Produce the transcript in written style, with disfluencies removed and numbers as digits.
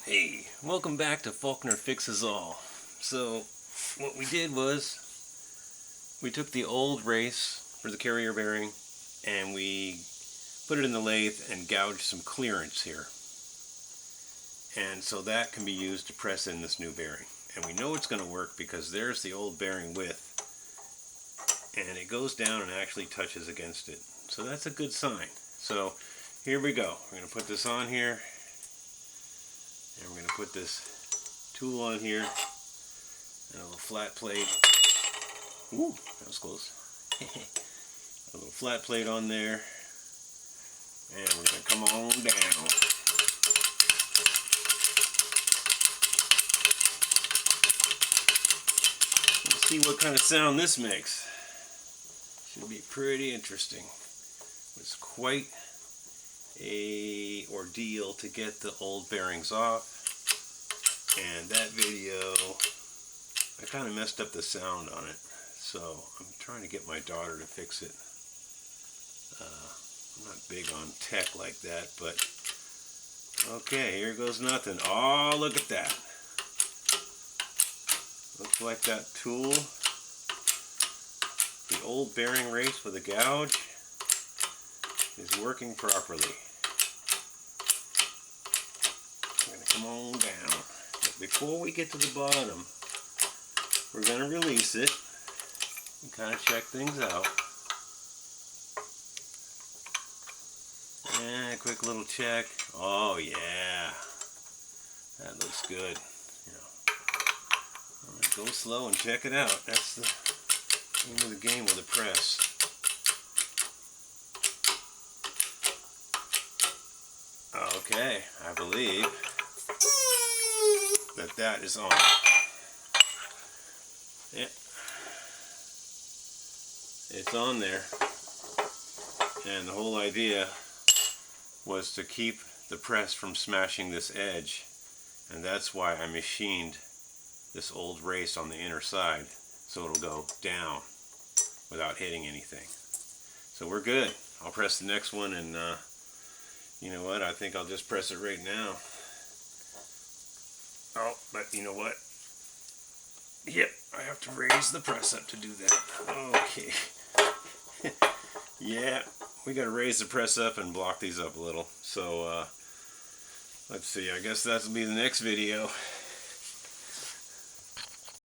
Hey, welcome back to Faulkner Fixes All. So, what we did was, we took the old race for the carrier bearing and we put it in the lathe and gouged some clearance here. And so that can be used to press in this new bearing. And we know it's going to work because there's the old bearing width. And it goes down and actually touches against it. So that's a good sign. So, here we go. We're going to put this on here. And we're going to put this tool on here, and a little flat plate. Ooh, that was close. A little flat plate on there, and we're going to come on down. Let's see what kind of sound this makes. Should be pretty interesting. It's quite a ordeal to get the old bearings off, and that video I kind of messed up the sound on it, so I'm trying to get my daughter to fix it. I'm not big on tech like that, but okay, here goes nothing. Oh, look at that. Looks like that tool, the old bearing race with a gouge, is working properly. Come on down. But before we get to the bottom, we're going to release it and kind of check things out. And a quick little check. Oh yeah, that looks good. All right, go slow and check it out. That's the name of the game with a press. Okay, I believe that is on. Yeah, it's on there, and the whole idea was to keep the press from smashing this edge, and that's why I machined this old race on the inner side so it'll go down without hitting anything. So we're good. I'll press the next one, and you know what, I think I'll just press it right now. Oh, but you know what? Yep, I have to raise the press up to do that. Okay. Yeah, we got to raise the press up and block these up a little. So, let's see, I guess that'll be the next video.